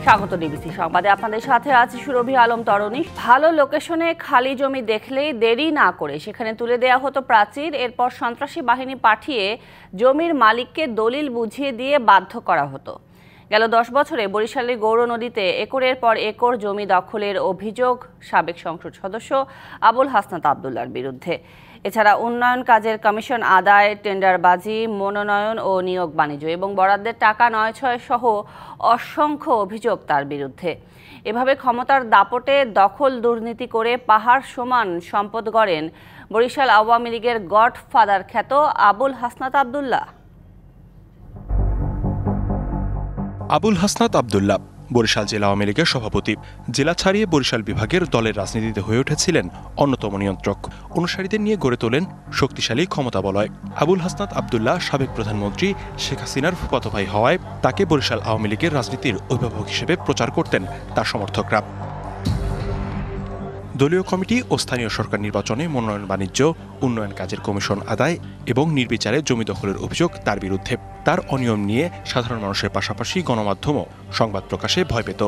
স্বাগত ডিবিসি সংবাদে, আপনাদের সাথে আছি সুরভি আলম তরণী। ভালো লোকেশনে খালি জমি দেখলেই দেরি না করে সেখানে তুলে দেয়া হতো প্রাচীর, এরপর সন্ত্রাসী বাহিনী পাঠিয়ে জমির মালিককে দলিল বুঝিয়ে দিয়ে বাধ্য করা হতো। গেল 10 বছরে বরিশালের গৌর নদীতে একরের পর একর জমি দখলের অভিযোগ সাবেক সংসদ সদস্য আবুল হাসনাত আবদুল্লার বিরুদ্ধে। এছাড়া উন্নয়ন কাজের কমিশন আদায়, টেন্ডারবাজি, মনোনয়ন ও নিয়োগ বাণিজ্য এবং বরাদ্দের টাকা নয়-ছয় সহ অসংখ্য অভিযোগ তার বিরুদ্ধে। এভাবে ক্ষমতার দাপটে দখল দুর্নীতি করে পাহাড় সমান সম্পদ গড়েন বরিশাল আওয়ামী লীগের গডফাদার খ্যাত আবুল হাসনাত আবদুল্লাহ। আবুল হাসনাত আবদুল্লাহ বরিশাল জেলা আওয়ামী লীগের সভাপতি। জেলা ছাড়িয়ে বরিশাল বিভাগের দলের রাজনীতিতে হয়ে উঠেছিলেন অন্যতম নিয়ন্ত্রক। অনুসারীদের নিয়ে গড়ে তোলেন শক্তিশালী ক্ষমতা বলয়। আবুল হাসনাত আবদুল্লাহ সাবেক প্রধানমন্ত্রী শেখ হাসিনার ফুফাতো ভাই হওয়ায় তাকে বরিশাল আওয়ামী লীগের রাজনীতির অভিভাবক হিসেবে প্রচার করতেন তার সমর্থকরা। দলীয় কমিটি ও স্থানীয় সরকার নির্বাচনে মনোনয়ন বাণিজ্য, উন্নয়ন কাজের কমিশন আদায় এবং নির্বিচারে জমি দখলের অভিযোগ তার বিরুদ্ধে। তার অনিয়ম নিয়ে সাধারণ মানুষের পাশাপাশি গণমাধ্যমও সংবাদ প্রকাশে ভয় পেত।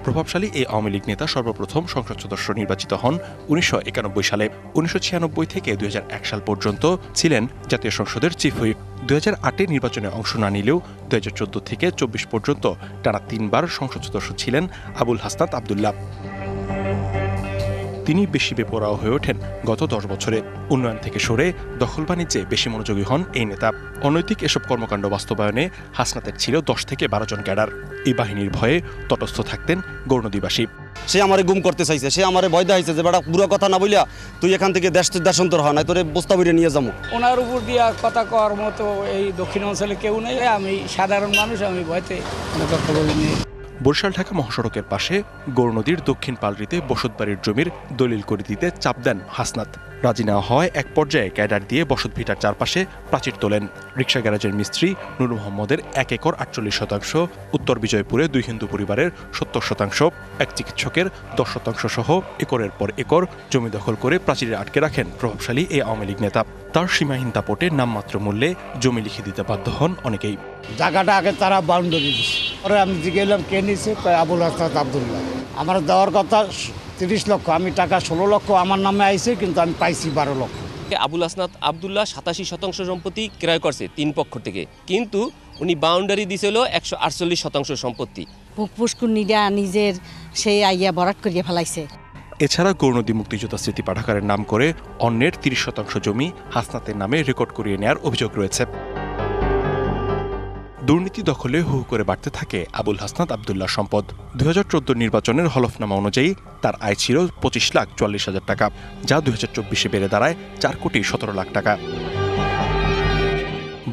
প্রভাবশালী এই আওয়ামী লীগ নেতা সর্বপ্রথম সংসদ সদস্য নির্বাচিত হন 1991 সালে। 1996 থেকে 2001 সাল পর্যন্ত ছিলেন জাতীয় সংসদের চিফ হুইপ। 2008 নির্বাচনে অংশ না নিলেও 2014 থেকে 24 পর্যন্ত টানা 3 বার সংসদ সদস্য ছিলেন আবুল হাসনাত আবদুল্লাহ। তিনি বেশি বেপরোয়া হয়ে ওঠেন গত 10 বছরে। উন্নয়ন থেকে সরে দখল বাণিজ্যে বেশি মনোযোগী হন এই নেতা। অনৈতিক এসব কর্মকাণ্ড বাস্তবায়নে হাসনাতের ছিল 10 থেকে 12 জন ক্যাডার। এই বাহিনীর ভয়ে তটস্থ থাকতেন গৌরনদীবাসী। সে আমারে গুম করতে চাইছে, সে আমারে ভয় দেখাইছে যে বেটা পুরো কথা না বলিয়া তুই এখান থেকে দেশান্তর হয় না, তোরে বস্তা বইরে নিয়ে যাবো। ওনার উপর দিয়া কথা কর মতো এই দক্ষিণ অঞ্চলে কেউ নেই। আমি সাধারণ মানুষ, আমি ভয়তে কথা বলিনি। বরিশাল ঢাকা মহাসড়কের পাশে গৌরনদীর দক্ষিণ পালরিতে বসতবাড়ির জমির দলিল করে দিতে চাপ দেন হাসনাত। রাজি না হওয়ায় এক পর্যায়ে ক্যাডার দিয়ে বসতভিটার চারপাশে প্রাচীর তোলেন। রিকশা গ্যারেজের মিস্ত্রি নূর মোহাম্মদের 1 একর 48%, উত্তর বিজয়পুরে 2 হিন্দু পরিবারের 70%, এক চিকিৎসকের 10% সহ একরের পর একর জমি দখল করে প্রাচীরে আটকে রাখেন প্রভাবশালী এই আওয়ামী লীগ নেতা। তার সীমাহীন দাপটে নামমাত্র মূল্যে জমি লিখে দিতে বাধ্য হন অনেকেই। জায়গাটা আগে তারা বাউন্ডারি দিচ্ছে, পরে আমি জিজ্ঞেলাম কে নিচ্ছে, আবুল হাসনাত আবদুল্লাহ। আমার দেওয়ার কথা 30 লক্ষ, আমি টাকা 16 লক্ষ আমার নামে আইছে, কিন্তু আমি পাইছি 12 লক্ষ। আবুল হাসনাত আবদুল্লাহ 87% সম্পত্তি ক্রয় করছে 3 পক্ষ থেকে, কিন্তু উনি বাউন্ডারি দিছিল 148% সম্পত্তি। পুষ্কুনিরা নিজের সেই আইয়া বরাট করিয়া ফেলাইছে। এছাড়া গৌরনদী মুক্তিযোদ্ধা স্মৃতি পাঠাগারের নাম করে অন্যের 30% জমি হাসনাতের নামে রেকর্ড করিয়ে নেওয়ার অভিযোগ রয়েছে। দুর্নীতি দখলে হু করে বাড়তে থাকে আবুল হাসনাত আবদুল্লাহ সম্পদ। 2014 নির্বাচনের হলফনামা অনুযায়ী তার আয় ছিল 25,44,000 টাকা, যা 2024-এ বেড়ে দাঁড়ায় 4,17,00,000 টাকা।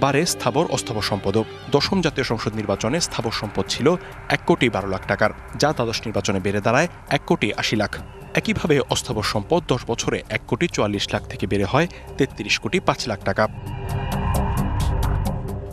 বাড়ে স্থাবর অস্থাবর সম্পদও। 10ম জাতীয় সংসদ নির্বাচনে স্থাবর সম্পদ ছিল 1,12,00,000 টাকার, যা দ্বাদশ নির্বাচনে বেড়ে দাঁড়ায় 1,80,00,000। একইভাবে অস্থাবর সম্পদ 10 বছরে 1,44,00,000 থেকে বেড়ে হয় 33,05,00,000 টাকা।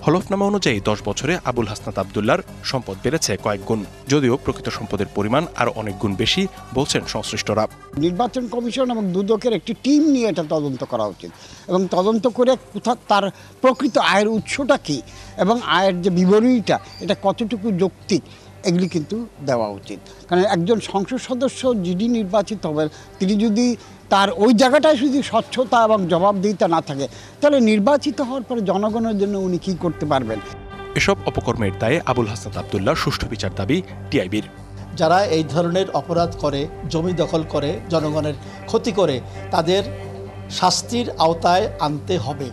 হলফনামা অনুযায়ী 10 বছরে আবুল হাসনাত আবদুল্লার সম্পদ বেড়েছে কয়েক গুণ, যদিও প্রকৃত সম্পদের পরিমাণ আরও অনেক গুণ বেশি বলছেন সংশ্লিষ্টরা। নির্বাচন কমিশন এবং দুদকের একটি টিম নিয়ে এটা তদন্ত করা উচিত, এবং তদন্ত করে কোথাও তার প্রকৃত আয়ের উৎসটা কী এবং আয়ের যে বিবরণীটা এটা কতটুকু যৌক্তিক, এগুলি কিন্তু দেওয়া উচিত। কারণ একজন সংসদ সদস্য যিনি নির্বাচিত হবেন, তিনি যদি তার ওই জায়গাটায় শুধু স্বচ্ছতা এবং জবাবদিহিতা না থাকে, তাহলে নির্বাচিত হওয়ার পরে জনগণের জন্য উনি কী করতে পারবেন? এসব অপকর্মের দায়ে আবুল হাসনাত আবদুল্লাহর সুষ্ঠু বিচার দাবি টিআইবির। যারা এই ধরনের অপরাধ করে, জমি দখল করে, জনগণের ক্ষতি করে, তাদের শাস্তির আওতায় আনতে হবে।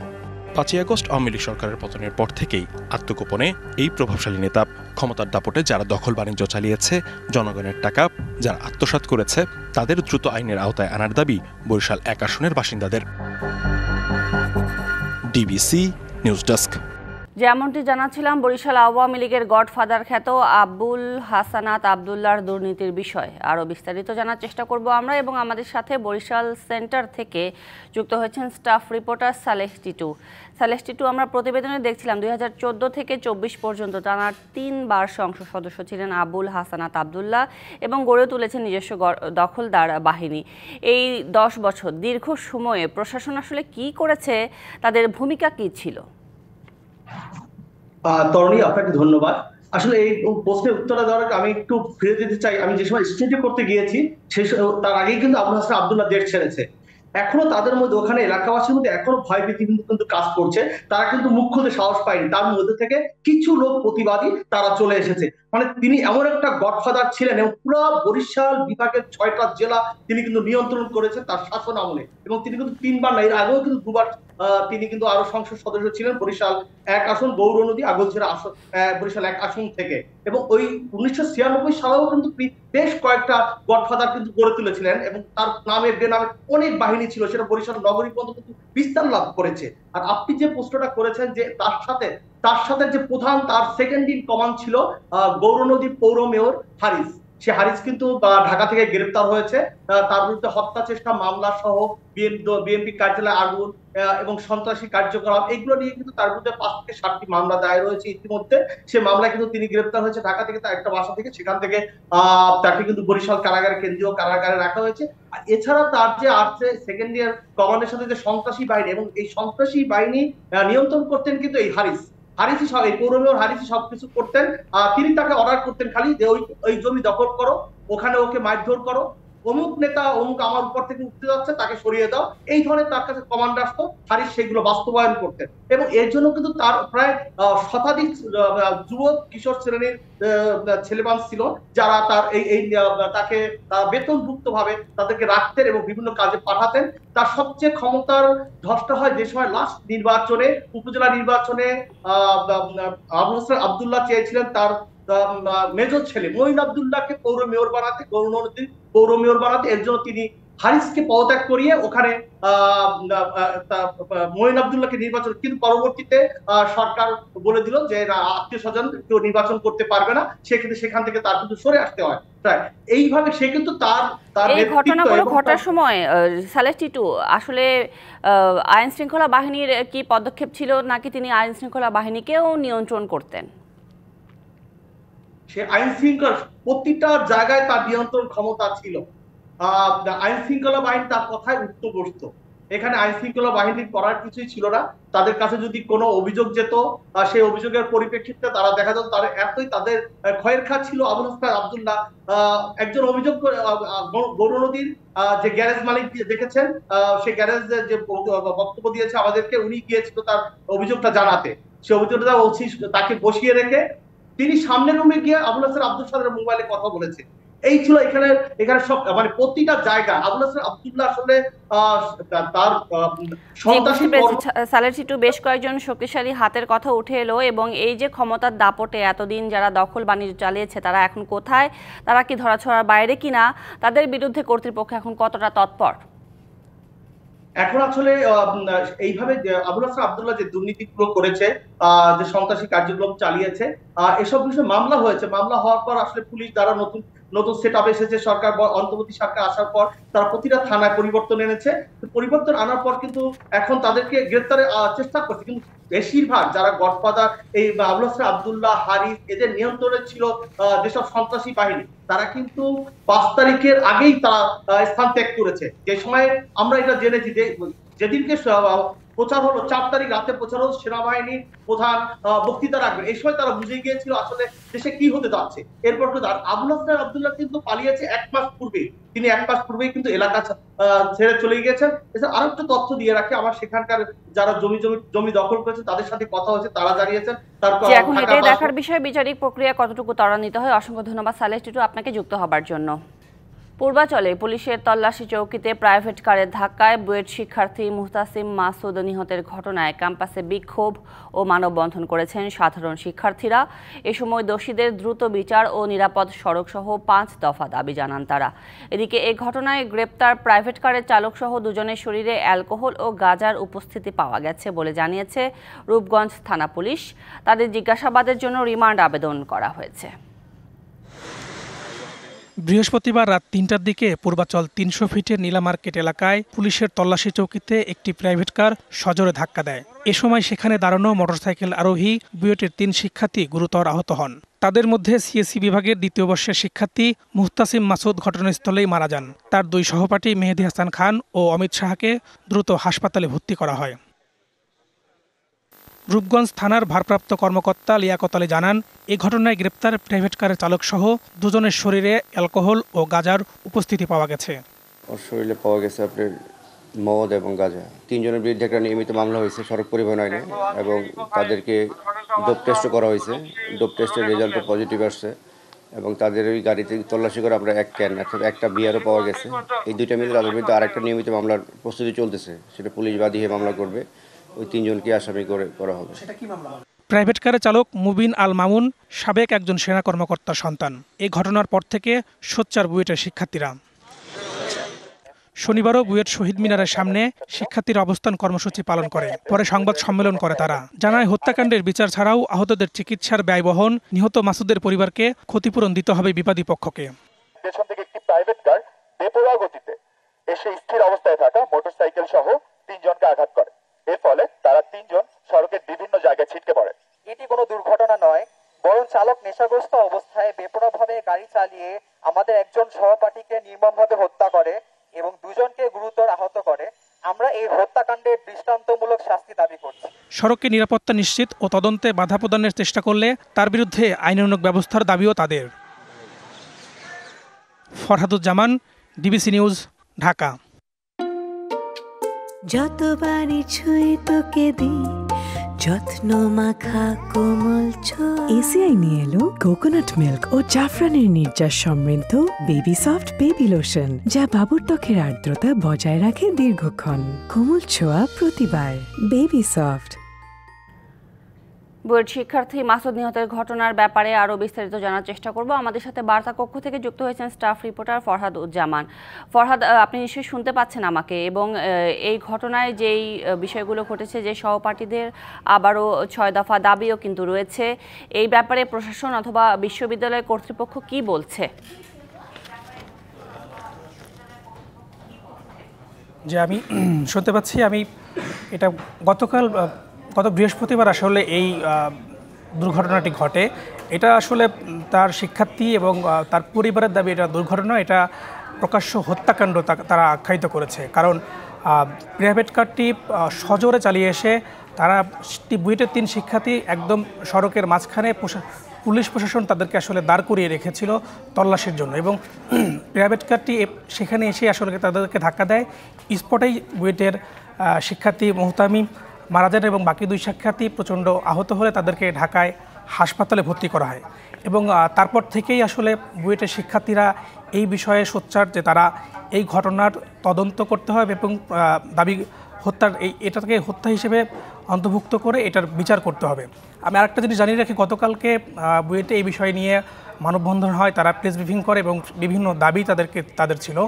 5ই আগস্ট আওয়ামী লীগ সরকারের পতনের পর থেকেই আত্মগোপনে এই প্রভাবশালী নেতা ক্ষমতার দাপটে যারা দখল বাণিজ্য চালিয়েছে, জনগণের টাকা যারা আত্মসাৎ করেছে, তাদের দ্রুত আইনের আওতায় আনার দাবি বরিশাল 1 আসনের বাসিন্দাদের। DBC news desk. যেমনটি জানাচ্ছিলাম, বরিশাল আওয়ামী লীগের গডফাদার খ্যাত আবুল হাসনাত আবদুল্লাহর দুর্নীতির বিষয় আরও বিস্তারিত জানার চেষ্টা করব আমরা, এবং আমাদের সাথে বরিশাল সেন্টার থেকে যুক্ত হয়েছেন স্টাফ রিপোর্টার সালেহ টিটু। সালেহ টিটু, আমরা প্রতিবেদনে দেখছিলাম 2014 থেকে 24 পর্যন্ত টানা 3 বার সংসদ সদস্য ছিলেন আবুল হাসনাত আবদুল্লাহ এবং গড়ে তুলেছেন নিজস্ব দখলদার বাহিনী। এই 10 বছর দীর্ঘ সময়ে প্রশাসন আসলে কি করেছে, তাদের ভূমিকা কি ছিল? তরুণী, আপনাকে ধন্যবাদ। আসলে এই প্রশ্নের উত্তরটা দেওয়ার আগে আমি একটু ফিরে যেতে চাই। আমি যে সময় স্টেজে করতে গিয়েছি তার আগেই কিন্তু আবুল হাসনাত আব্দুল্লাহ দেশ ছেড়েছে। এখনো তাদের মধ্যে, ওখানে এলাকাবাসীর মধ্যে এখনো ভয় ভীতি কিন্তু কাজ করছে। তারা কিন্তু মুখ খুলতে সাহস পায়নি। তার মধ্যে থেকে কিছু লোক প্রতিবাদী তারা চলে এসেছে। মানে তিনি এমন একটা গডফাদার ছিলেন এবং পুরো বরিশাল বিভাগের 6টা জেলা তিনি কিন্তু নিয়ন্ত্রণ করেছেন তার শাসন আমলে। এবং তিনি কিন্তু 3বার না, এর আগেও কিন্তু 2বার তিনি কিন্তু আরো সংসদ সদস্য ছিলেন বরিশাল 1 আসন, গৌরনদী আগলঝিরা আসন, বরিশাল 1 আসন থেকে। এবং ওই 1996 সালেও কিন্তু বেশ কয়েকটা গডফাদার কিন্তু গড়ে তুলেছিলেন এবং তার নামে বেনামে অনেক বাহিনী ছিল, সেটা বরিশাল নগরী পর্যন্ত কিন্তু বিস্তার লাভ করেছে। আর আপনি যে প্রশ্নটা করেছেন যে তার সাথে যে প্রধান, তার সেকেন্ড ইন কমান্ড ছিল গৌরনদী পৌর মেয়র হারিস। সে হারিস কিন্তু ঢাকা থেকে গ্রেপ্তার হয়েছে। তার বিরুদ্ধে হত্যা চেষ্টা মামলা সহ বিএনপি কার্যালয়ে আগুন এবং সন্ত্রাসী কার্যকলাপ এগুলো নিয়ে কিন্তু তার বিরুদ্ধে 5 থেকে 7টি মামলা দায়ের হয়েছে ইতিমধ্যে। সে মামলায় কিন্তু তিনি গ্রেপ্তার হয়েছে ঢাকা থেকে, তার একটা বাসা থেকে। সেখান থেকে তাকে কিন্তু বরিশাল কারাগারে, কেন্দ্রীয় কারাগারে রাখা হয়েছে। আর এছাড়া তার যে সেকেন্ড ইয়ার কমান্ডের সাথে যে সন্ত্রাসী বাহিনী, এবং এই সন্ত্রাসী বাহিনী নিয়ন্ত্রণ করতেন কিন্তু এই হারিসই সব, এই পৌর মেয়র হারিসই সবকিছু করতেন। তিনি তাকে অর্ডার করতেন খালি যে ওই জমি দখল করো, ওখানে ওকে মারধর করো, অমুক নেতা অমুক আমার উপর থেকে উঠতে যাচ্ছে তাকে সরিয়ে দাও, এই ধরনের তার কাছে কমান্ড আসতো। হারিস সেগুলো বাস্তবায়ন করতেন। এবং এর জন্য কিন্তু তার প্রায় শতাধিক যুবক কিশোর শ্রেণীর ছেলেমান ছিল যারা তার তাকে বেতনভুক্ত ভাবে তাদেরকে রাখতেন এবং বিভিন্ন কাজে পাঠাতেন। তার সবচেয়ে ক্ষমতার ধসটা হয় যে সময় লাস্ট নির্বাচনে, উপজেলা নির্বাচনে আবুল হাসনাত আব্দুল্লাহ চেয়েছিলেন তার মেজর ছেলে মঈন আব্দুল্লাহকে পৌর মেয়র বানাতে, গৌরনদীর পৌর মেয়র বানাতে। এর জন্য তিনি হারিসকে পদত্যাগ করিয়ে ওখানে মঈন আব্দুল্লাহকে নির্বাচন, কিন্তু পরবর্তীতে সরকার বলে দিল যে আত্মীয় স্বজন কেউ নির্বাচন করতে পারবে না, সেক্ষেত্রে সেখান থেকে তার কিন্তু সরে আসতে হয়। এইভাবে সে কিন্তু তার এই ঘটনাগুলো ঘটার সময় সালেহ টিটু আসলে আইন শৃঙ্খলা বাহিনীর কি পদক্ষেপ ছিল, নাকি তিনি আইন শৃঙ্খলা বাহিনীকেও নিয়ন্ত্রণ করতেন? সে আইন শৃঙ্খলা প্রতিটা জায়গায় তার নিয়ন্ত্রণ ক্ষমতা ছিল। আইন শৃঙ্খলা বাহিনী তার কথায় উঠতে বসতো। এখানে আইন শৃঙ্খলা বাহিনীর করার কিছুই ছিল না। তাদের কাছে যদি কোনো অভিযোগ যেত, সেই অভিযোগের পরিপ্রেক্ষিতে তারা দেখা যেত তারা এতই তাদের ক্ষয়ের খাত ছিল। আবুল হাসনাত আব্দুল্লাহ একজন অভিযোগ গৌরনদীর যে গ্যারেজ মালিক দেখেছেন, সে গ্যারেজে যে বক্তব্য দিয়েছে আমাদেরকে, উনি গিয়েছিল তার অভিযোগটা জানাতে। সে অভিযোগটা তাকে বসিয়ে রেখে তিনি সামনের রুমে গিয়ে আবুল হাসনাত আব্দুল সাদের মোবাইলে কথা বলেছে। এই ছিল এখানে সব, মানে প্রতিটা জায়গা আবুল হাসনাত আব্দুল্লাহ আসলে তার সন্ত্রাসী। সালেহ টিটু, বেশ কয়েকজন শক্তিশালী হাতের কথা উঠে এলো এবং এই যে ক্ষমতার দাপটে এতদিন যারা দখল বাণিজ্য চালিয়েছে তারা এখন কোথায়, তারা কি ধরাছোঁয়ার বাইরে কিনা, তাদের বিরুদ্ধে কর্তৃপক্ষ এখন কতটা তৎপর? এখন আসলে এইভাবে আবুল হাসনাত আব্দুল্লাহ যে দুর্নীতিগুলো করেছে, যে সন্ত্রাসী কার্যক্রম চালিয়েছে, এসব বিষয়ে মামলা হয়েছে। মামলা হওয়ার পর আসলে পুলিশ দ্বারা নতুন সেট আপ এসেছে, সরকার অন্তর্বর্তী সরকার আসার পর তারা প্রতিটা থানায় পরিবর্তন এনেছে। পরিবর্তন আনার পর কিন্তু এখন তাদেরকে গ্রেফতারের চেষ্টা করছে। কিন্তু বেশিরভাগ যারা গডফাদার, এই আবুল হাসনাত আব্দুল্লাহ, হারিস, এদের নিয়ন্ত্রণে ছিল যেসব সন্ত্রাসী বাহিনী, তারা কিন্তু 5 তারিখের আগেই তারা স্থান ত্যাগ করেছে। যে সময় আমরা এটা জেনেছি যে যেদিনকে প্রচার হলো, 4 তারিখ রাতে প্রচার হলো সেনাবাহিনী প্রধান বক্তৃতা রাখবেন, এই সময় তারা বুঝে গিয়েছিল আসলে দেশে কি হতে যাচ্ছে। এরপর তো আবুল হাসনাত আব্দুল্লাহ কিন্তু পালিয়েছে 1 মাস পূর্বে। তিনি 1 মাস পূর্বেই কিন্তু এলাকা ছেড়ে চলে গিয়েছেন। এছাড়া আরেকটা তথ্য দিয়ে রাখি, আমার সেখানকার যারা জমি দখল করেছে তাদের সাথে কথা হয়েছে, তারা জানিয়েছেন এখন এটাই দেখার বিষয় বিচারিক প্রক্রিয়া কতটুকু ত্বরান্বিত হয়। অসংখ্য ধন্যবাদ সালেহ টিটু আপনাকে যুক্ত হবার জন্য। পূর্বাচলে পুলিশের তল্লাশি চৌকিতে প্রাইভেট কারের ধাক্কায় বুয়েট শিক্ষার্থী মুহতাসিম মাসুদ নিহতের ঘটনায় ক্যাম্পাসে বিক্ষোভ ও মানববন্ধন করেছেন সাধারণ শিক্ষার্থীরা। এ সময় দোষীদের দ্রুত বিচার ও নিরাপদ সড়কসহ 5 দফা দাবি জানান তারা। এদিকে এ ঘটনায় গ্রেপ্তার প্রাইভেট কারের চালকসহ দুজনের শরীরে অ্যালকোহল ও গাঁজার উপস্থিতি পাওয়া গেছে বলে জানিয়েছে রূপগঞ্জ থানা পুলিশ। তাদের জিজ্ঞাসাবাদের জন্য রিমান্ড আবেদন করা হয়েছে। বৃহস্পতিবার রাত 3টার দিকে পূর্বাচল 300 ফিটের নীলা মার্কেট এলাকায় পুলিশের তল্লাশি চৌকিতে একটি প্রাইভেট কার সজোরে ধাক্কা দেয়। এ সময় সেখানে দাঁড়ানো মোটরসাইকেল আরোহী বুয়েটের 3 শিক্ষার্থী গুরুতর আহত হন। তাদের মধ্যে সিএসসি বিভাগের 2য় বর্ষের শিক্ষার্থী মুহতাসিম মাসুদ ঘটনাস্থলেই মারা যান। তার 2 সহপাঠী মেহেদি হাসান খান ও অমিত শাহকে দ্রুত হাসপাতালে ভর্তি করা হয়। রূপগঞ্জ থানার ভারপ্রাপ্ত কর্মকর্তা লিয়াকত আলী জানান, এই ঘটনায় গ্রেপ্তার প্রাইভেট কারের চালক সহ দুজনের শরীরে অ্যালকোহল ও গাঁজার উপস্থিতি পাওয়া গেছে। ওর শরীরে পাওয়া গেছে আপনার মদ এবং গাঁজা। 3 জনের বিরুদ্ধে একটা নিয়মিত মামলা হয়েছে সড়ক পরিবহন আইনে এবং তাদেরকে ডোপ টেস্ট করা হয়েছে। ডোপ টেস্টের রেজাল্টও পজিটিভ আসছে এবং তাদের ওই গাড়িতে তল্লাশি করে আমরা এক ক্যান অর্থাৎ একটা বিয়ারও পাওয়া গেছে। এই দুইটা মিলে তাদের বিরুদ্ধে আরেকটা নিয়মিত মামলার প্রস্তুতি চলতেছে, সেটা পুলিশ বাদী হয়ে মামলা করবে। ওই 3 জনকে আসামি করে করা হবে। প্রাইভেট কারের চালক মুবিন আল মামুন সাবেক একজন সেনা কর্মকর্তার সন্তান। এই ঘটনার পর থেকে সোচ্চার বুয়েটের শিক্ষার্থীরা। শনিবারও বুয়েট শহীদ মিনারের সামনে শিক্ষার্থীরা অবস্থান কর্মসূচি পালন করে, পরে সংবাদ সম্মেলন করে তারা। জানায়, হত্যাকাণ্ডের বিচার ছাড়াও আহতদের চিকিৎসার ব্যয় বহন, নিহত মাসুদের পরিবারকে ক্ষতিপূরণ দিতে হবে বিবাদী পক্ষকে। পেছন থেকে একটি প্রাইভেট কার বেপরোয়া গতিতে এসে স্থির অবস্থায় থাকা মোটরসাইকেল সহ 3 জনকে আঘাত করে। এর ফলে তারা 3 জন সড়কের বিভিন্ন জায়গায় ছিটকে পড়ে। এটি কোনো দুর্ঘটনা নয়, বরং চালক নেশাগ্রস্ত অবস্থায় বেপরোয়াভাবে গাড়ি চালিয়ে আমাদের একজন সহপাঠীকে নির্মমভাবে হত্যা করে এবং 2 জনকে গুরুতর আহত করে। আমরা এই হত্যাকাণ্ডের দৃষ্টান্তমূলক শাস্তি দাবি করছি। সড়কে নিরাপত্তা নিশ্চিত ও তদন্তে বাধা প্রদানের চেষ্টা করলে তার বিরুদ্ধে আইনানুগ ব্যবস্থার দাবিও তাদের। Farhaduzzaman, DBC news, Dhaka. যতবারই ছুঁই তোকে দিই যত্ন মাখা কোমল ছোঁয়া। এসিআই নিয়ে এলো কোকোনাট মিল্ক ও জাফরানের নির্যাস সমৃদ্ধ বেবি সফট বেবি লোশন, যা বাবুর ত্বকের আর্দ্রতা বজায় রাখে দীর্ঘক্ষণ। কোমল ছোঁয়া প্রতিবার, বেবি সফট। বুয়েট শিক্ষার্থী মাসুদ নিহতের ঘটনার ব্যাপারে আরও বিস্তারিত জানার চেষ্টা করব। আমাদের সাথে বার্তা কক্ষ থেকে যুক্ত হয়েছেন স্টাফ রিপোর্টার ফরহাদ উজ্জামান। ফরহাদ, আপনি নিশ্চয়ই শুনতে পাচ্ছেন আমাকে, এবং এই ঘটনায় যেই বিষয়গুলো ঘটেছে, যে সহপাঠীদের আবারও 6 দফা দাবিও কিন্তু রয়েছে, এই ব্যাপারে প্রশাসন অথবা বিশ্ববিদ্যালয় কর্তৃপক্ষ কি বলছে? যে আমি শুনতে পাচ্ছি, আমি এটা গত বৃহস্পতিবার আসলে এই দুর্ঘটনাটি ঘটে। এটা আসলে তার শিক্ষার্থী এবং তার পরিবারের দাবি এটা দুর্ঘটনা, এটা প্রকাশ্য হত্যাকাণ্ড তারা আখ্যায়িত করেছে। কারণ প্রাইভেট কারটি সজোরে চালিয়ে এসে তারা বুয়েটের 3 শিক্ষার্থী একদম সড়কের মাঝখানে পুলিশ প্রশাসন তাদেরকে আসলে দাঁড় করিয়ে রেখেছিল তল্লাশির জন্য, এবং প্রাইভেট কারটি সেখানে এসে আসলে তাদেরকে ধাক্কা দেয়। স্পটেই বুয়েটের শিক্ষার্থী মোহতামি মারা যান এবং বাকি 2 শিক্ষার্থী প্রচণ্ড আহত হলে তাদেরকে ঢাকায় হাসপাতালে ভর্তি করা হয়। এবং তারপর থেকেই আসলে বুয়েটের শিক্ষার্থীরা এই বিষয়ে সোচ্চার যে তারা এই ঘটনার তদন্ত করতে হবে এবং দাবি হত্যার এটাকে হত্যা হিসেবে অন্তর্ভুক্ত করে এটার বিচার করতে হবে। আমি আরেকটা জিনিস জানিয়ে রাখি, গতকালকে বুয়েটে এই বিষয় নিয়ে মানববন্ধন হয়, তারা প্রেস ব্রিফিং করে এবং বিভিন্ন দাবি তাদের ছিল।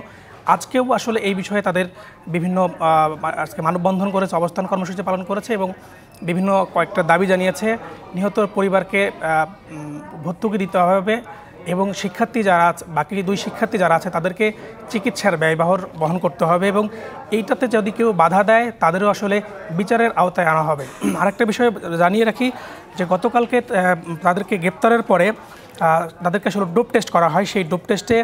আজকেও আসলে এই বিষয়ে তাদের বিভিন্ন আজকে মানববন্ধন করেছে, অবস্থান কর্মসূচি পালন করেছে এবং বিভিন্ন কয়েকটা দাবি জানিয়েছে। নিহত পরিবারকে ভর্তুকি দিতে হবে এবং শিক্ষার্থী যারা বাকি 2 শিক্ষার্থী যারা আছে তাদেরকে চিকিৎসার ব্যয়বহর বহন করতে হবে এবং এইটাতে যদি কেউ বাধা দেয় তাদেরও আসলে বিচারের আওতায় আনা হবে। আরেকটা বিষয় জানিয়ে রাখি যে গতকালকে তাদেরকে গ্রেপ্তারের পরে তাদেরকে আসলে ডোপ টেস্ট করা হয়। সেই ডোপ টেস্টে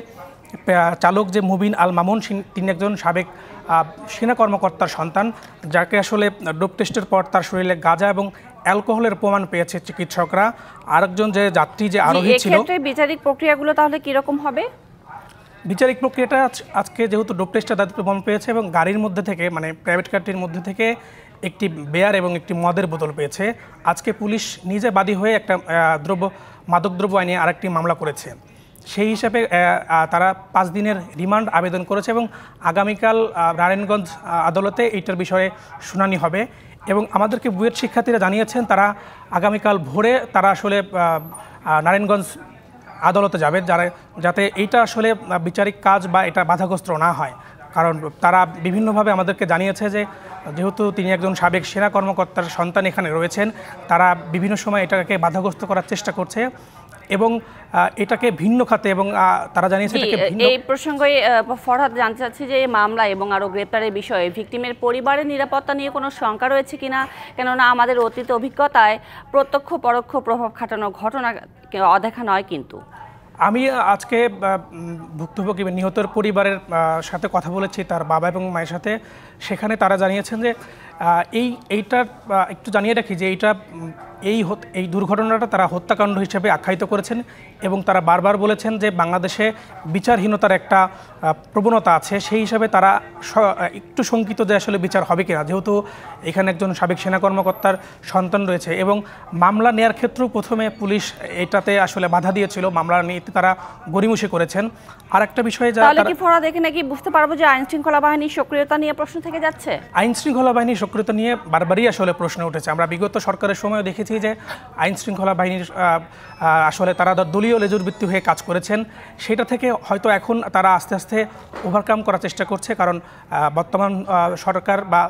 চালক যে মুবিন আল মামুন, তিনি একজন সাবেক সেনা কর্মকর্তার সন্তান, যাকে আসলে ডোপ টেস্টের পর তার শরীরে গাঁজা এবং অ্যালকোহলের প্রমাণ পেয়েছে চিকিৎসকরা। আরেকজন যে যাত্রী যে আরোহী ছিল, বিচারিক প্রক্রিয়াগুলো তাহলে কিরকম হবে? বিচারিক প্রক্রিয়াটা আজকে যেহেতু ডোপ টেস্টে তাদের প্রমাণ পেয়েছে এবং গাড়ির মধ্যে থেকে মানে প্রাইভেট কারটির মধ্যে থেকে একটি বেয়ার এবং একটি মদের বোতল পেয়েছে। আজকে পুলিশ নিজে বাদী হয়ে একটা মাদকদ্রব্য আইনে আরেকটি মামলা করেছে। সেই হিসাবে তারা 5 দিনের রিমান্ড আবেদন করেছে এবং আগামীকাল নারায়ণগঞ্জ আদালতে এইটার বিষয়ে শুনানি হবে। এবং আমাদেরকে বুয়েট শিক্ষার্থীরা জানিয়েছেন তারা আগামীকাল ভোরে তারা আসলে নারায়ণগঞ্জ আদালতে যাবে, যাতে এইটা আসলে বিচারিক কাজ বা এটা বাধাগ্রস্ত না হয়। কারণ তারা বিভিন্নভাবে আমাদেরকে জানিয়েছে যে যেহেতু তিনি একজন সাবেক সেনা কর্মকর্তার সন্তান এখানে রয়েছেন, তারা বিভিন্ন সময় এটাকে বাধাগ্রস্ত করার চেষ্টা করছে এবং এটাকে ভিন্ন খাতে, এবং তারা জানিয়েছে এই প্রসঙ্গে ফরহাদ জানতে চাচ্ছি যে মামলা এবং আরও গ্রেপ্তারের বিষয়ে ভিকটিমের পরিবারের নিরাপত্তা নিয়ে কোনো শঙ্কা রয়েছে কিনা? কেননা আমাদের অতীত অভিজ্ঞতায় প্রত্যক্ষ পরোক্ষ প্রভাব খাটানো ঘটনা অদেখা নয়। কিন্তু আমি আজকে ভুক্তভোগী নিহতের পরিবারের সাথে কথা বলেছি, তার বাবা এবং মায়ের সাথে। সেখানে তারা জানিয়েছেন যে এইটা একটু জানিয়ে রাখি যে এই দুর্ঘটনাটা তারা হত্যাকাণ্ড হিসেবে আখ্যায়িত করেছেন এবং তারা বারবার বলেছেন যে বাংলাদেশে বিচারহীনতার একটা প্রবণতা আছে, সেই হিসাবে তারা একটু শঙ্কিত যে আসলে বিচার হবে কিনা, যেহেতু এখানে একজন সাবেক সেনা কর্মকর্তার সন্তান রয়েছে এবং মামলা নেয়ার ক্ষেত্রেও প্রথমে পুলিশ এটাতে আসলে বাধা দিয়েছিল, মামলা নিয়ে তারা গড়িমসি করেছেন। আর একটা বিষয়ে তাহলে কি ফরহাদ এখানে কি বুঝতে পারবো যে আইন শৃঙ্খলা বাহিনীর সক্রিয়তা নিয়ে প্রশ্ন থেকে যাচ্ছে? আইন শৃঙ্খলা বাহিনীর সক্রিয়তা নিয়ে বারবারই আসলে প্রশ্ন উঠেছে। আমরা বিগত সরকারের সময় দেখেছি যে আইন শৃঙ্খলা বাহিনীর আসলে তারা দলীয় লেজুরবৃত্তি হয়ে কাজ করেছেন, সেটা থেকে হয়তো এখন তারা আস্তে আস্তে ওভারকাম করার চেষ্টা করছে, কারণ বর্তমান সরকার বা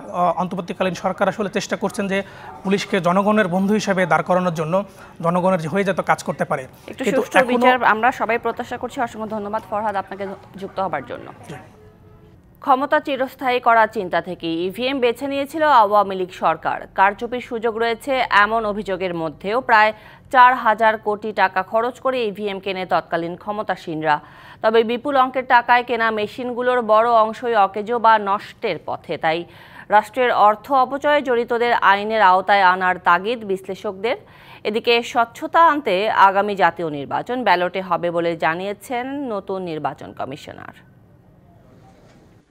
অন্তর্বর্তীকালীন সরকার আসলে চেষ্টা করছেন যে পুলিশকে জনগণের বন্ধু হিসেবে দাঁড় করানোর জন্য, জনগণের হয়ে যাতে কাজ করতে পারে। কিন্তু বিচার আমরা সবাই প্রত্যাশা করছি। অসংখ্য ধন্যবাদ ফরহাদ আপনাকে যুক্ত হবার জন্য। ক্ষমতা চিরস্থায়ী করার চিন্তা থেকে ইভিএম বেছে নিয়েছিল আওয়ামী লীগ সরকার। কারচুপির সুযোগ রয়েছে এমন অভিযোগের মধ্যেও প্রায় 4,000 কোটি টাকা খরচ করে ইভিএম কেনে তৎকালীন ক্ষমতাসীনরা। তবে বিপুল অঙ্কের টাকায় কেনা মেশিনগুলোর বড় অংশই অকেজো বা নষ্টের পথে। তাই রাষ্ট্রের অর্থ অপচয়ে জড়িতদের আইনের আওতায় আনার তাগিদ বিশ্লেষকদের। এদিকে স্বচ্ছতা আনতে আগামী জাতীয় নির্বাচন ব্যালটে হবে বলে জানিয়েছেন নতুন নির্বাচন কমিশনার।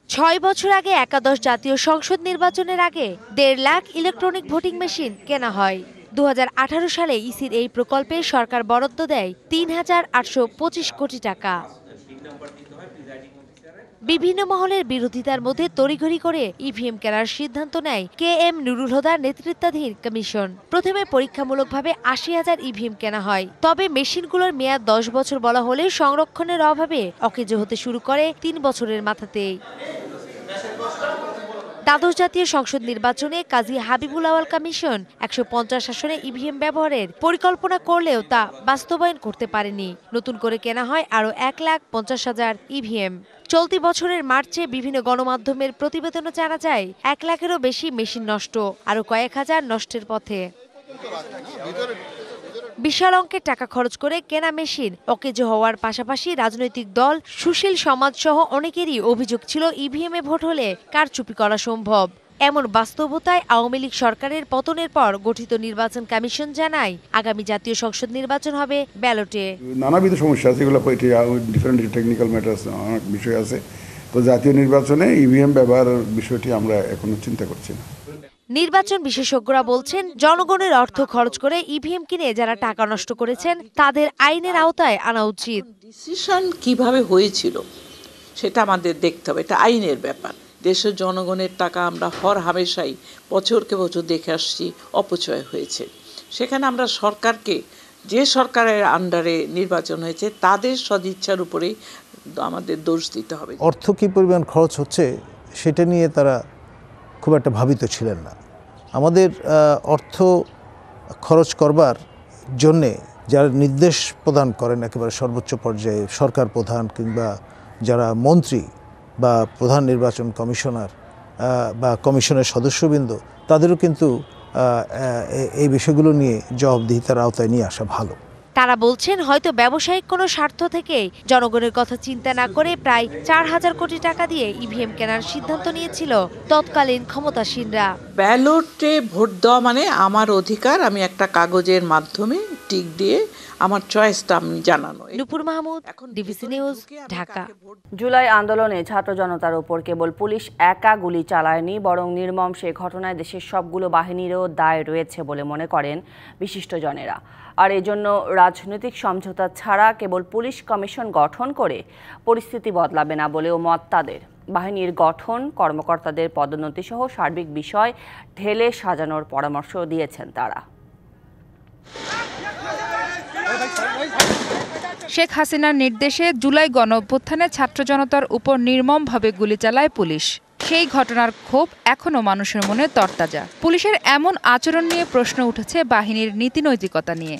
6 বছর আগে একাদশ জাতীয় সংসদ নির্বাচনের আগে 1.5 লাখ ইলেকট্রনিক ভোটিং মেশিন কেনা হয়। 2018 সালে ইসির এই প্রকল্পে সরকার বরাদ্দ দেয় 3,825 কোটি টাকা। বিভিন্ন মহলের বিরোধিতার মধ্যে তড়িঘড়ি করে ইভিএম কেনার সিদ্ধান্ত নেয় KM নুরুল হুদার নেতৃত্বাধীন কমিশন। প্রথমে পরীক্ষামূলকভাবে 80,000 ইভিএম কেনা হয়। তবে মেশিনগুলোর মেয়াদ 10 বছর বলা হলে সংরক্ষণের অভাবে অকেজো হতে শুরু করে 3 বছরের মাথাতেই। দ্বাদশ জাতীয় সংসদ নির্বাচনে কাজী হাবিবুল আওয়াল কমিশন 150 আসনে ইভিএম ব্যবহারের পরিকল্পনা করলেও তা বাস্তবায়ন করতে পারেনি। নতুন করে কেনা হয় আরও 1,50,000 ইভিএম। চলতি বছরের মার্চে বিভিন্ন গণমাধ্যমের প্রতিবেদনে জানা যায় 1 লাখেরও বেশি মেশিন নষ্ট, আরও কয়েক হাজার নষ্টের পথে। বিশাল অঙ্কের টাকা খরচ করে কেনা মেশিন অকেজো হওয়ার পাশাপাশি রাজনৈতিক দল, সুশীল সমাজ সহ অনেকেরই অভিযোগ ছিল ইভিএমে ভোট হলে কারচুপি করা সম্ভব। এমন বাস্তবতায় আওয়ামী লীগ সরকারের পতনের পর গঠিত নির্বাচন কমিশন জানায় আগামী জাতীয় সংসদ নির্বাচন হবে ব্যালটে। নানাবিধ সমস্যা আছে, এগুলো ডিফারেন্ট টেকনিক্যাল ম্যাটার্স অনেক বিষয় আছে। তো জাতীয় নির্বাচনে ইভিএম ব্যবহারের বিষয়টি আমরা এখনো চিন্তা করছি না। নির্বাচন বিশেষজ্ঞরা বলছেন জনগণের অর্থ খরচ করে ইভিএম কিনে যারা টাকা নষ্ট করেছেন তাদের আইনের আওতায় আনা উচিত। ডিসিশন কিভাবে হয়েছিল সেটা আমাদের দেখতে হবে, এটা আইনের ব্যাপার। দেশের জনগণের টাকা আমরা হর হামেশাই বছরকে বছর দেখে আসছি অপচয় হয়েছে। সেখানে আমরা সরকারকে, যে সরকারের আন্ডারে নির্বাচন হয়েছে তাদের সদিচ্ছার উপরেই আমাদের দোষ দিতে হবে। অর্থ কী পরিমাণ খরচ হচ্ছে সেটা নিয়ে তারা খুব একটা ভাবিত ছিলেন না। আমাদের অর্থ খরচ করবার জন্যে যারা নির্দেশ প্রদান করেন একেবারে সর্বোচ্চ পর্যায়ে সরকার প্রধান কিংবা যারা মন্ত্রী বা প্রধান নির্বাচন কমিশনার বা কমিশনের সদস্যবৃন্দ, তাদেরও কিন্তু এই বিষয়গুলো নিয়ে জবাবদিহিতার আওতায় নিয়ে আসা ভালো। তারা বলছেন হয়তো ব্যবসায়িক কোনো স্বার্থ থেকে জনগণের কথা চিন্তা না করে প্রায় 4,000 কোটি টাকা দিয়ে ইভিএম কেনার সিদ্ধান্ত নিয়েছিল তৎকালীন ক্ষমতাসীনরা। ব্যালটে ভোট দেওয়া মানে আমার অধিকার, আমি একটা কাগজের মাধ্যমে টিক দিয়ে আমার চয়েসটা আমি জানানো। নুপুর মাহমুদ, ডিবিসি নিউজ, ঢাকা। জুলাই আন্দোলনে ছাত্র জনতার উপর কেবল পুলিশ একা গুলি চালায়নি, বরং নির্মম সে ঘটনায় দেশের সবগুলো বাহিনীরও দায় রয়েছে বলে মনে করেন বিশিষ্টজনেরা। আর এজন্য রাজনৈতিক সমঝোতা ছাড়া কেবল পুলিশ কমিশন গঠন করে পরিস্থিতি বদলাবে না বলেও মত তাদের। বাহিনীর গঠন, কর্মকর্তাদের পদোন্নতি সহ সার্বিক বিষয় ঢেলে সাজানোর পরামর্শ দিয়েছেন তারা। শেখ হাসিনার নির্দেশে জুলাই গণঅভ্যুত্থানে ছাত্র জনতার উপর নির্মমভাবে গুলি চালায় পুলিশ। সেই ঘটনার ক্ষোভ এখনও মানুষের মনে তরতাজা। পুলিশের এমন আচরণ নিয়ে প্রশ্ন উঠেছে বাহিনীর নীতিনৈতিকতা নিয়ে।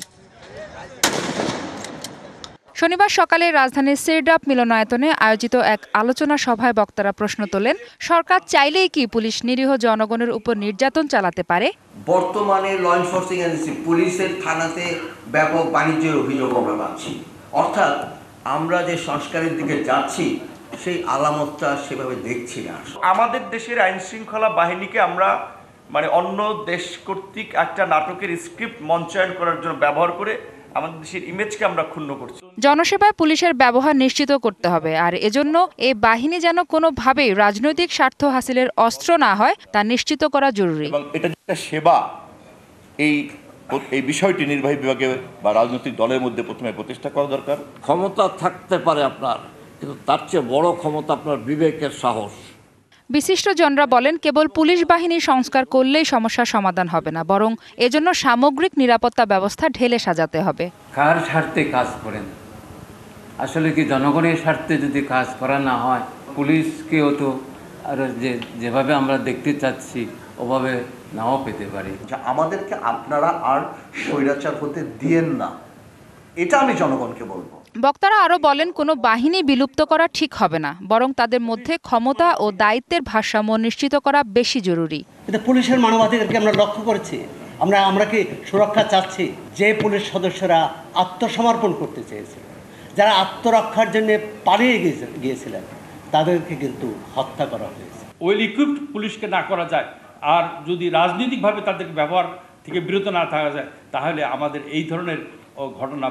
শনিবার সকালে রাজধানীর সিরডাপ মিলনায়তনে আয়োজিত এক আলোচনা সভায় বক্তারা প্রশ্ন তোলেন, সরকার চাইলেই কি পুলিশ নিরীহ জনগণের উপর নির্যাতন চালাতে পারে? বর্তমানে ল এনফোর্সিং এজেন্সি পুলিশের থানাতে ব্যাপক বাণিজ্যের অভিযোগ আমরা পাচ্ছি। অর্থাৎ আমরা যে সংস্কারের দিকে যাচ্ছি সেই আলামতটা সেভাবে দেখছি না। আমাদের দেশের আইন শৃঙ্খলা বাহিনীকে আমরা মানে অন্য দেশ কর্তৃক একটা নাটকের স্ক্রিপ্ট মঞ্চায়ন করার জন্য ব্যবহার করে আমাদের দেশের ইমেজকে আমরা ক্ষুণ্ণ করছি। জনসেবায় পুলিশের ব্যবহার নিশ্চিত করতে হবে, আর এজন্য এই বাহিনী যেন কোনোভাবেই রাজনৈতিক স্বার্থ হাসিলের অস্ত্র না হয় তা নিশ্চিত করা জরুরি। এবং এটা একটা সেবা, এই বিষয়টি নির্বাহী বিভাগে বা রাজনৈতিক দলের মধ্যে প্রথমে প্রতিষ্ঠা করা দরকার। ক্ষমতা থাকতে পারে আপনার, কিন্তু তার চেয়ে বড় ক্ষমতা আপনার বিবেকের সাহস। বিশিষ্টজনরা বলেন, কেবল পুলিশ বাহিনী সংস্কার করলেই সমস্যার সমাধান হবে না, বরং এজন্য সামগ্রিক নিরাপত্তা ব্যবস্থা ঢেলে সাজাতে হবে। কার স্বার্থে কাজ করেন? আসলে কি জনগণের স্বার্থে যদি কাজ করা না হয়, পুলিশকেও তো আর যেভাবে আমরা দেখতে চাচ্ছি ওভাবে নাও পেতে পারি। আমাদেরকে আপনারা আর স্বৈরাচার হতে দিয়েন না, এটা আমি জনগণকে বলবো। বক্তারা আরও বলেন, কোনো বাহিনী বিলুপ্ত করা ঠিক হবে না, বরং তাদের মধ্যে ক্ষমতা ও দায়িত্বের ভারসাম্য নিশ্চিত করা বেশি জরুরি। এটা পুলিশের মানবাধিকারকে আমরা লক্ষ্য করেছি। আমরা কি সুরক্ষা চাচ্ছি? যে পুলিশ সদস্যরা আত্মসমর্পণ করতে চেয়েছিল, যারা আত্মরক্ষার জন্য পালিয়ে গিয়েছিলেন, তাদেরকে কিন্তু হত্যা করা হয়েছে। ওয়েল ইকুইপড পুলিশকে না করা যায়, আর যদি রাজনৈতিকভাবে তাদের ব্যবহার থেকে বিরত না থাকা যায়, তাহলে আমাদের এই ধরনের ঘটনা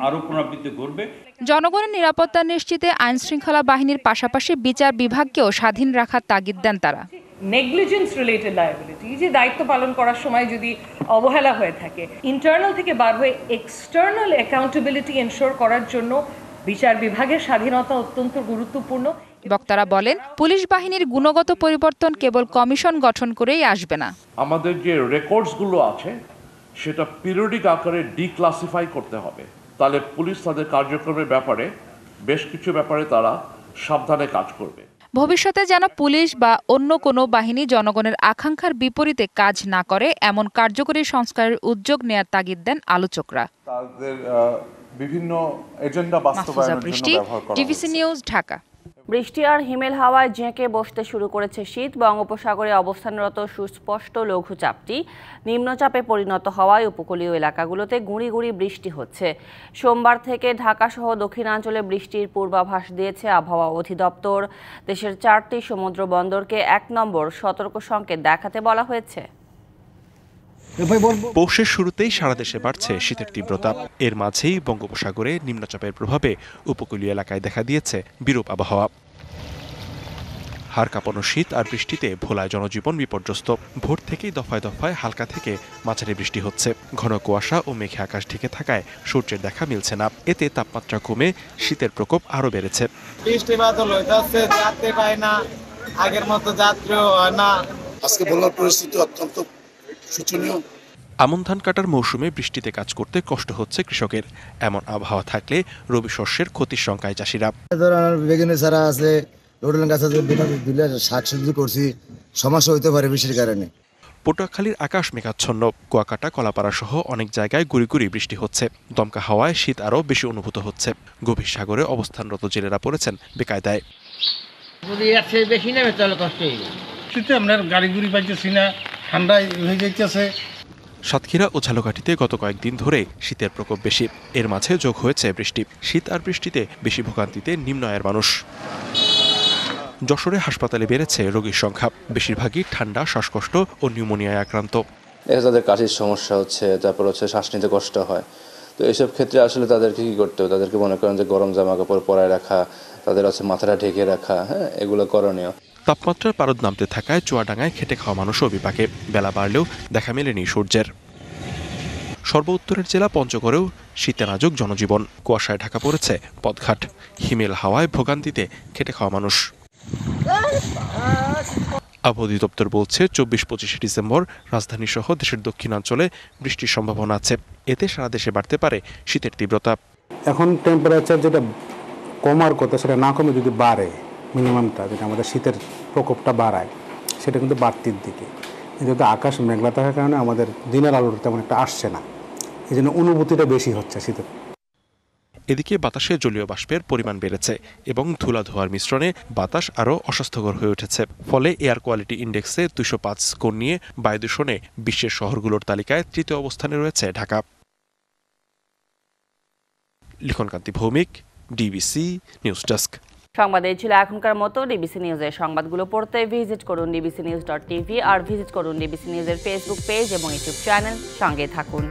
আরও পুনরাবৃত্তি ঘটবে। জনগণের নিরাপত্তা নিশ্চিতে আইন শৃঙ্খলা বাহিনীর পাশাপাশি বিচার বিভাগকেও স্বাধীন রাখার তাগিদ দেন তারা। নেগলিজেন্স রিলেটেড লায়াবিলিটি, যে দায়িত্ব পালন করার সময় যদি অবহেলা হয়ে থাকে, ইন্টারনাল থেকে বার হয়ে এক্সটার্নাল অ্যাকাউন্টেবিলিটি এনশোর করার জন্য বিচার বিভাগের স্বাধীনতা অত্যন্ত গুরুত্বপূর্ণ। বক্তারা বলেন, পুলিশ বাহিনীর গুণগত পরিবর্তন কেবল কমিশন গঠন করেই আসবে না। আমাদের যে রেকর্ডসগুলো আছে সেটা পিরিয়ডিক আকারে ডিক্লাসিফাই করতে হবে, তাহলে পুলিশ তাদের কার্যক্রমের ব্যাপারে বেশ কিছু ব্যাপারে তারা সাবধানে কাজ করবে। ভবিষ্যতে যেন পুলিশ বা অন্য কোনো বাহিনী জনগণের আকাঙ্ক্ষার বিপরীতে কাজ না করে, এমন কার্যকরী সংস্কারের উদ্যোগ নেয়ার তাগিদ দেন আলোচকরা। তাদের বিভিন্ন এজেন্ডা বাস্তবায়নের জন্য ব্যবহার করা। DVC news, Dhaka. বৃষ্টি আর হিমেল হাওয়ায় জেঁকে বসতে শুরু করেছে শীত। বঙ্গোপসাগরে অবস্থানরত সুস্পষ্ট লঘুচাপটি নিম্নচাপে পরিণত হওয়ায় উপকূলীয় এলাকাগুলোতে গুঁড়ি গুঁড়ি বৃষ্টি হচ্ছে। সোমবার থেকে ঢাকাসহ দক্ষিণাঞ্চলে বৃষ্টির পূর্বাভাস দিয়েছে আবহাওয়া অধিদপ্তর। দেশের 4টি সমুদ্র বন্দরকে 1 নম্বর সতর্ক সংকেত দেখাতে বলা হয়েছে। পৌষের শুরুতেই সারা দেশে বাড়ছে শীতের তীব্রতা। এর মাঝেই বঙ্গোপসাগরে নিম্নচাপের প্রভাবে উপকূলীয় এলাকায় দেখা দিয়েছে বিরূপ আবহাওয়া। হাড় কাঁপানো শীত আর বৃষ্টিতে ভোলায় জনজীবন বিপর্যস্ত। ভোর থেকেই দফায় দফায় হালকা থেকে মাঝারি বৃষ্টি হচ্ছে। ঘন কুয়াশা ও মেঘে আকাশ ঢেকে থাকায় সূর্যের দেখা মিলছে না। এতে তাপমাত্রা কমে শীতের প্রকোপ আরও বেড়েছে। বৃষ্টি বাদল হইতাছে, যাত্রী পায় না, আগের মতো যাত্রীও হয় না। আজকে ভোলার পরিস্থিতি অত্যন্ত শোচনীয়। আমন ধান কাটার মৌসুমে বৃষ্টিতে কাজ করতে কষ্ট হচ্ছে কৃষকের। এমন আবহাওয়া থাকলে রবি শস্যের ক্ষতির শঙ্কায় চাষিরা। বেগুনি চারা আছে, লোডেল গাছ আছে, শাকসবজি করছি, সমস্যা হইতে পারে বৃষ্টির কারণে। পটুয়াখালীর আকাশ মেঘাচ্ছন্ন। কুয়াকাটা, কলাপাড়া সহ অনেক জায়গায় গুঁড়ি গুঁড়ি বৃষ্টি হচ্ছে। দমকা হাওয়ায় শীত আরও বেশি অনুভূত হচ্ছে। গভীর সাগরে অবস্থানরত জেলেরা পড়েছেন বেকায়দায়। বেশি নেবে তাহলে কষ্ট শীতে আপনার গাড়ি গুড়ি পাইতেছি না, ঠান্ডায় হয়ে যাইতেছে। সাতক্ষীরা ও ঝালকাঠিতে গত কয়েকদিন ধরে শীতের প্রকোপ বেশি। এর মাঝে যোগ হয়েছে বৃষ্টি। শীত আর বৃষ্টিতে বেশি ভোগান্তিতে নিম্ন আয়ের মানুষ। যশোরে হাসপাতালে বেড়েছে রোগীর সংখ্যা। বেশিরভাগই ঠান্ডা, শ্বাসকষ্ট ও নিউমোনিয়ায় আক্রান্ত। তাদের কাশির সমস্যা হচ্ছে, তারপর হচ্ছে শ্বাস নিতে কষ্ট হয়। তো এসব ক্ষেত্রে আসলে তাদেরকে কি করতে হবে? তাদেরকে মনে করেন যে গরম জামা কাপড় পরায় রাখা, তাদের হচ্ছে মাথাটা ঢেকে রাখা, এগুলো করণীয়। তাপমাত্রার পারদ নামতে থাকায় চুয়াডাঙ্গায় খেটে খাওয়া মানুষও বিপাকে। বেলা বাড়লেও দেখা মেলেনি সূর্যের। সর্বোত্তরের জেলা পঞ্চগড়েও শীতে নাজুক জনজীবন। কুয়াশায় ঢাকা পড়েছে পথঘাট। হিমেল হাওয়ায় ভোগান্তিতে খেটে খাওয়া মানুষ। আবহাওয়া অধিদপ্তর বলছে 24-25 ডিসেম্বর রাজধানী সহ দেশের দক্ষিণাঞ্চলে বৃষ্টির সম্ভাবনা আছে। এতে সারা দেশে বাড়তে পারে শীতের তীব্রতা। এখন টেম্পারেচার যেটা কমার কথা সেটা না কমে যদি বাড়ে, মিনিমামটা যেটা আমাদের শীতের প্রকোপটা বাড়ায়, সেটা কিন্তু বাড়তির দিকে। যেহেতু আকাশ মেঘলা থাকার কারণে আমাদের দিনের আলোটা তেমন একটা আসছে না, এই জন্য অনুভূতিটা বেশি হচ্ছে শীতের। এদিকে বাতাসে জলীয় বাষ্পের পরিমাণ বেড়েছে এবং ধুলা ধোঁয়ার মিশ্রণে বাতাস আরও অস্বাস্থ্যকর হয়ে উঠেছে। ফলে এয়ার কোয়ালিটি ইন্ডেক্সে 205 স্কোর নিয়ে বায়ু দূষণে বিশ্বের শহরগুলোর তালিকায় 3য় অবস্থানে রয়েছে Dhaka. Likhonkanti Bhowmik, DBC news desk. সংবাদ এই ছিল এখনকার মতো। ডিবিসি নিউজের সংবাদগুলো পড়তে ভিজিট করুন dbcnews.tv আর ভিজিট করুন ডিবিসি নিউজের ফেসবুক পেজ এবং ইউটিউব চ্যানেল। সঙ্গে থাকুন।